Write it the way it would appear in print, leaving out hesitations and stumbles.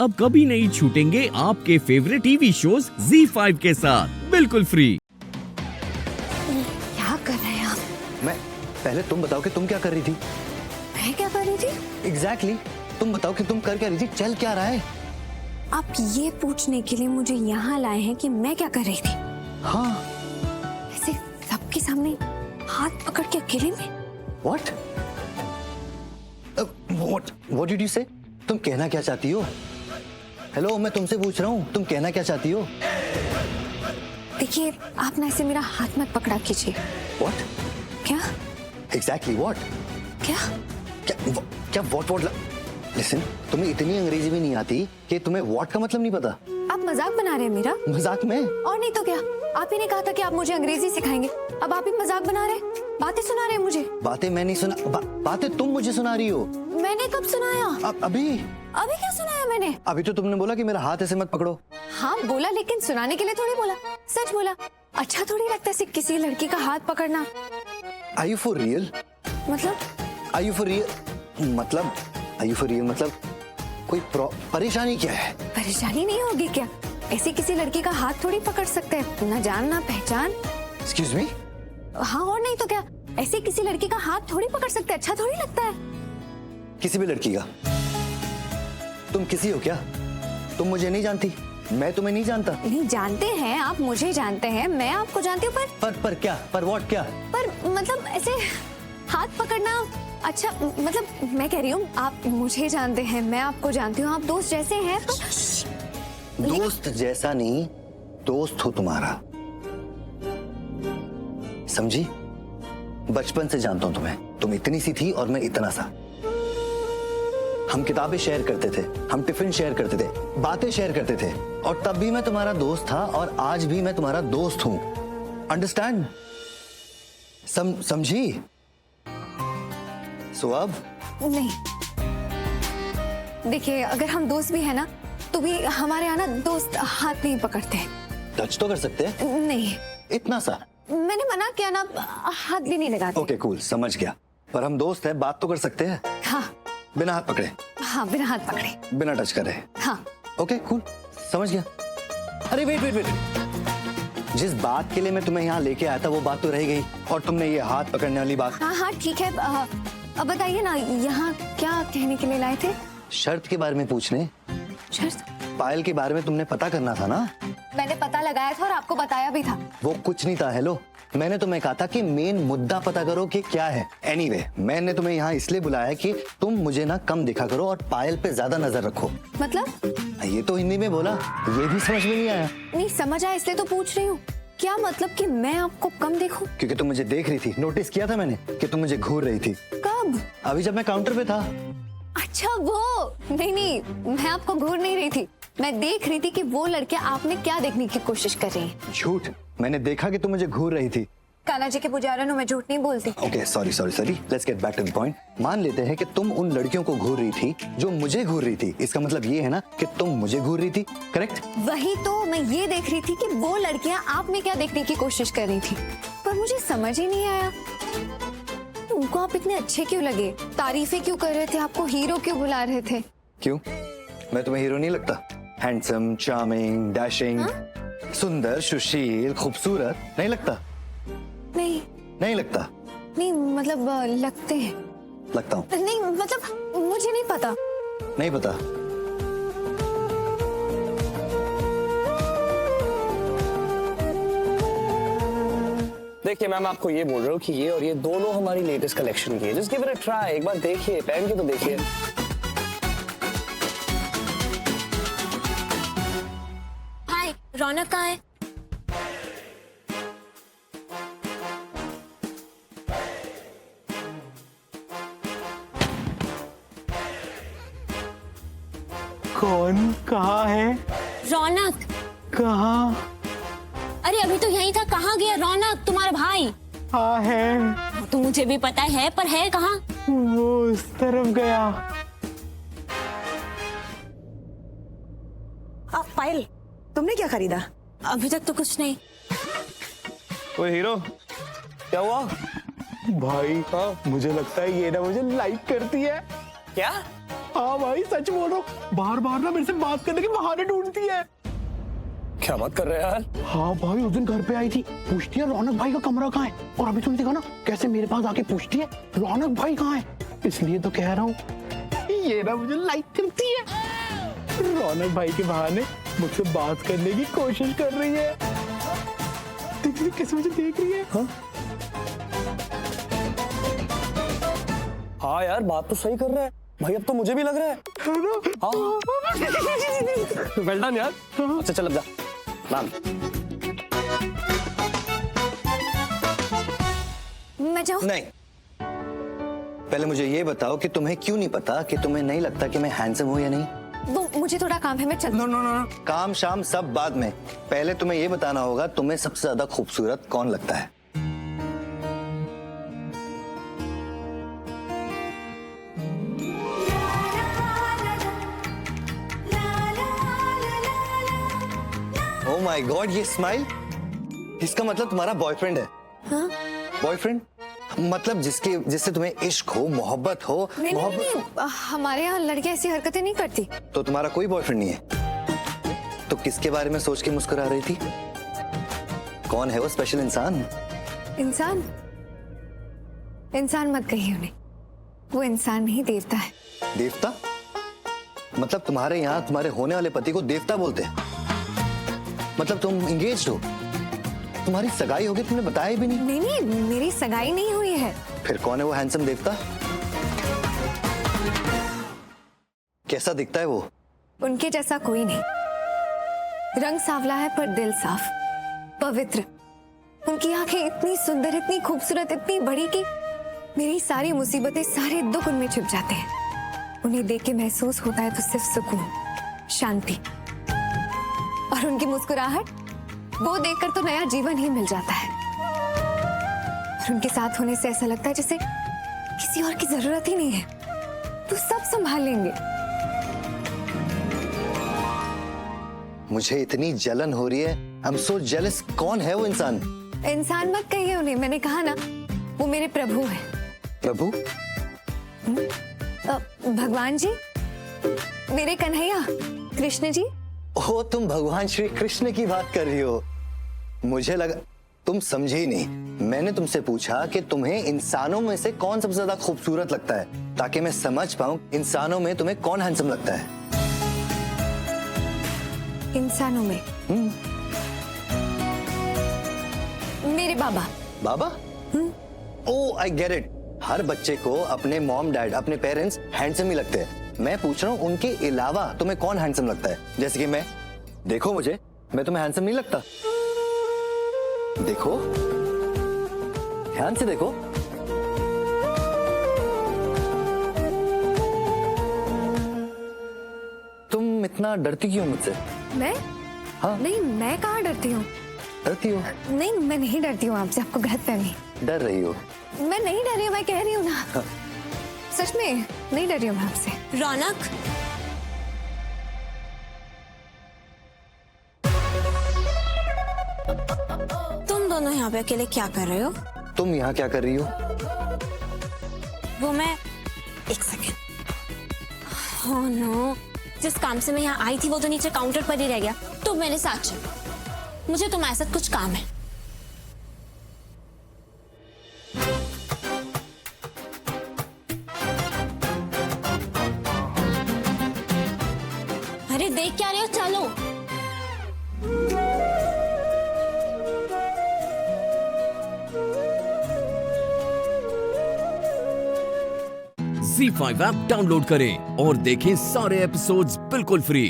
अब कभी नहीं छूटेंगे आपके फेवरेट टीवी शोज ZEE5 के साथ बिल्कुल फ्री। क्या कर रहे हैं आप? मैं पहले तुम बताओ कि तुम क्या कर रही थी? मैं क्या कर रही थी? एग्जैक्टली तुम बताओ कि तुम कर क्या रही थी, चल क्या रहा है? आप ये पूछने के लिए मुझे यहाँ लाए हैं कि मैं क्या कर रही थी? हाँ। ऐसे सबके सामने हाथ पकड़ के अकेले में? What? What did you say? तुम कहना क्या चाहती हो? हेलो, मैं तुमसे पूछ रहा हूँ, तुम कहना क्या चाहती हो? देखिए, आप ना ऐसे मेरा हाथ मत पकड़ा कीजिए। What? क्या? Exactly what? क्या? क्या what? Listen, तुम्हें इतनी अंग्रेजी भी नहीं आती कि तुम्हें what का मतलब नहीं पता। आप मजाक बना रहे हैं मेरा? मजाक में? और नहीं तो क्या? आप ही ने कहा था कि आप मुझे अंग्रेजी सिखाएंगे। अब आप ही मजाक बना रहे हैं, बातें सुना रहे हैं मुझे। बातें मैं नहीं सुना, बातें तुम मुझे सुना रही हो। मैंने कब सुनाया? अभी क्या सुनाया मैंने? अभी तो तुमने बोला कि मेरा हाथ ऐसे मत पकड़ो। हाँ बोला, लेकिन सुनाने के लिए थोड़ी बोला, सच बोला। अच्छा थोड़ी लगता है किसी लड़की का हाथ पकड़ना। Are you for real? मतलब? Are you for real? मतलब कोई परेशानी क्या है? परेशानी नहीं होगी क्या? ऐसे किसी लड़की का हाथ थोड़ी पकड़ सकते हैं, ना जान ना पहचान। Excuse me? हाँ और नहीं तो क्या, ऐसे किसी लड़की का हाथ थोड़ी पकड़ सकते हैं, अच्छा थोड़ी लगता है। किसी भी लड़की का? तुम किसी हो क्या? तुम मुझे नहीं जानती, मैं तुम्हें नहीं जानता। नहीं जानते हैं आप, मुझे जानते हैं, मैं आपको जानती हूँ, पर क्या? पर व्हाट क्या? पर मतलब ऐसे हाथ पकड़ना। अच्छा मतलब मैं कह रही हूँ, आप मुझे जानते हैं, मैं आपको जानती हूँ, आप दोस्त जैसे हैं। दोस्त जैसा नहीं, दोस्त हो तुम्हारा, समझी? बचपन से जानता हूं तुम्हें, तुम इतनी सी थी और मैं इतना सा। हम किताबें शेयर करते थे, हम टिफिन शेयर करते थे, बातें शेयर करते थे, और तब भी मैं तुम्हारा दोस्त था और आज भी मैं तुम्हारा दोस्त हूं। अंडरस्टैंड? समझी? सो अब नहीं, देखिए अगर हम दोस्त भी है ना, तो भी हमारे यहाँ ना दोस्त हाथ नहीं पकड़ते। टच तो कर सकते हैं। नहीं, इतना सा मैंने मना किया ना, हाथ भी नहीं लगाते। ओके कूल, समझ गया। पर हम दोस्त हैं, बात तो कर सकते हैं। हाँ बिना हाथ पकड़े। हाँ, बिना हाथ पकड़े, बिना टच करे। हाँ। ओके कूल, समझ गया। अरे वेट, जिस बात के लिए मैं तुम्हें यहाँ लेके आया था वो बात तो रह गई, और तुमने ये हाथ पकड़ने वाली बात। हाँ ठीक है, अब बताइए ना, यहाँ क्या कहने के लिए लाए थे? शर्त के बारे में पूछने। शर्त? पायल के बारे में तुमने पता करना था ना? मैंने पता लगाया था और आपको बताया भी था। वो कुछ नहीं था। हेलो, मैंने तुम्हें कहा था कि मेन मुद्दा पता करो कि क्या है। एनीवे, मैंने तुम्हें यहाँ इसलिए बुलाया कि तुम मुझे ना कम देखा करो और पायल पे ज्यादा नजर रखो। मतलब? ये तो हिंदी में बोला, ये भी समझ में नहीं आया? नहीं समझ आया, इसलिए तो पूछ रही हूँ। क्या मतलब कि मैं आपको कम देखूं? क्योंकि तुम मुझे देख रही थी, नोटिस किया था मैंने कि तुम मुझे घूर रही थी। कब? अभी जब मैं काउंटर पे था। अच्छा वो, नहीं, मैं आपको घूर नहीं रही थी, मैं देख रही थी कि वो लड़कियां आपने क्या देखने की कोशिश कर रही हैं। झूठ, मैंने देखा कि तुम मुझे घूर रही थी। कान्हा जी के पुजारन हूं, मैं झूठ नहीं बोलती। Okay sorry, let's get back to the point. मान लेते हैं कि तुम उन लड़कियों को घूर रही थी जो मुझे घूर रही थी, इसका मतलब ये है ना कि तुम मुझे घूर रही थी, करेक्ट? वही तो मैं ये देख रही थी कि वो लड़कियां आपने क्या देखने की कोशिश कर रही थी, पर मुझे समझ ही नहीं आया उनको आप इतने अच्छे क्यों लगे, तारीफें क्यों कर रहे थे, आपको हीरो क्यों बुला रहे थे? क्यों, मैं तुम्हें हीरो नहीं लगता? हैंडसम, चार्मिंग, डैशिंग, सुंदर, सुशील, खूबसूरत नहीं लगता? नहीं लगता? नहीं मतलब लगते हैं। लगता हूँ? नहीं मतलब मुझे नहीं पता। नहीं पता? देखिए मैम, आपको ये बोल रहा हूँ कि ये और ये दोनों हमारी लेटेस्ट कलेक्शन की है। Just give it a try, एक बार देखिए, पहन के तो देखिए। हाय, रौनक कहाँ है? कौन? कहाँ है? रौनक। कहाँ? अरे अभी तो यही था, कहाँ गया रौनक तुम्हारा भाई? हाँ है। वो तो मुझे भी पता है, पर है कहाँ? वो उस तरफ गया। पायल, तुमने क्या खरीदा? अभी तक तो कुछ नहीं। ओए हीरो, क्या हुआ? भाई मुझे लगता है ये ना मुझे लाइक करती है। क्या? हाँ भाई सच बोल रहा हूँ, बार बार ना मेरे से बात करने के बहाने ढूंढती है। क्या बात कर रहे हैं यार? हाँ भाई उस दिन घर पे आई थी, पूछती है रौनक भाई का कमरा कहाँ है, और अभी तुमने देखा ना कैसे मेरे पास आके पूछती है रौनक भाई कहाँ है। इसलिए तो कह रहा हूँ ये ना मुझे लाइक करती है। रौनक भाई के बहाने मुझसे बात करने की कोशिश कर रही है। देखिए कैसे मुझे देख रही है। हाँ यार बात तो सही कर रहा है भाई, अब तो मुझे भी लग रहा है। हाँ वेल डन यार। अच्छा चल अब जा मैम। मैं जाऊँ? नहीं, पहले मुझे ये बताओ कि तुम्हें क्यों नहीं पता कि तुम्हें नहीं लगता कि मैं हैंडसम हूं या नहीं? वो मुझे थोड़ा काम है, मैं चल। नो नो नो, काम शाम सब बाद में, पहले तुम्हें ये बताना होगा तुम्हें सबसे ज्यादा खूबसूरत कौन लगता है। ओह माय गॉड, ये स्माइल, इसका मतलब तुम्हारा बॉयफ्रेंड है? हाँ? बॉयफ्रेंड मतलब जिससे तुम्हें इश्क हो, मोहब्बत हो। नहीं, नहीं, नहीं, हमारे यहाँ लड़कियां ऐसी हरकतें नहीं करती। तो तुम्हारा कोई बॉयफ्रेंड नहीं है? तो किसके बारे में सोच के मुस्कुरा रही थी? कौन है वो स्पेशल इंसान? इंसान? इंसान मत कहिए उन्हें, वो इंसान नहीं देवता है। देवता? मतलब तुम्हारे यहाँ तुम्हारे होने वाले पति को देवता बोलते हैं? मतलब तुम इंगेज्ड हो? तुम्हारी सगाई होगी, तुमने बताया भी नहीं। नहीं नहीं, मेरी सगाई नहीं हुई है। फिर कौन है वो हैंडसम देवता? कैसा दिखता है वो? उनके जैसा कोई नहीं, रंग सांवला है पर दिल साफ, पवित्र। उनकी आंखें इतनी सुंदर, इतनी खूबसूरत, इतनी बड़ी कि मेरी सारी मुसीबतें, सारे दुख उनमें छिप जाते हैं। उन्हें देख के महसूस होता है तो सिर्फ सुकून, शांति, और उनकी मुस्कुराहट, वो देखकर तो नया जीवन ही मिल जाता है। और उनके साथ होने से ऐसा लगता है जैसे किसी और की जरूरत ही नहीं है, तो सब संभाल लेंगे। मुझे इतनी जलन हो रही है, आई एम सो जेलस। कौन है वो इंसान? इंसान मत कहिए उन्हें, मैंने कहा ना वो मेरे प्रभु हैं। प्रभु? भगवान जी, मेरे कन्हैया, कृष्ण जी। ओ, तुम भगवान श्री कृष्ण की बात कर रही हो। मुझे लगा तुम समझे ही नहीं। मैंने तुमसे पूछा कि तुम्हें इंसानों में से कौन सबसे ज्यादा खूबसूरत लगता है, ताकि मैं समझ पाऊं इंसानों में तुम्हें कौन हैंडसम लगता है। इंसानों में मेरे बाबा। बाबा? ओ आई गेट इट। हर बच्चे को अपने मॉम डैड, अपने पेरेंट्स हैंडसम ही लगते हैं। मैं पूछ रहा हूँ उनके अलावा तुम्हें कौन हैंडसम लगता है? जैसे कि मैं, देखो मुझे, मैं तुम्हें हैंडसम नहीं लगता? देखो, ध्यान से देखो। तुम इतना डरती क्यों मुझसे? मैं? हाँ। नहीं, मैं कहाँ डरती हूँ। डरती हो? नहीं, मैं नहीं डरती हूँ आपसे, आपको गलतफहमी। डर रही हो? मैं नहीं डर रही हूँ, मैं कह रही हूँ ना। सच में नहीं डर रही हूँ मैं आपसे। रौनक, तुम दोनों यहाँ पे अकेले क्या कर रहे हो? तुम यहाँ क्या कर रही हो? वो मैं, एक सेकेंड। ओह नो, जिस काम से मैं यहाँ आई थी वो तो नीचे काउंटर पर ही रह गया। तो मेरे साथ चलो, मुझे तुम्हारे साथ कुछ काम है। अरे देख क्या रहे हो, चलो। Z5 ऐप डाउनलोड करें और देखें सारे एपिसोड्स बिल्कुल फ्री।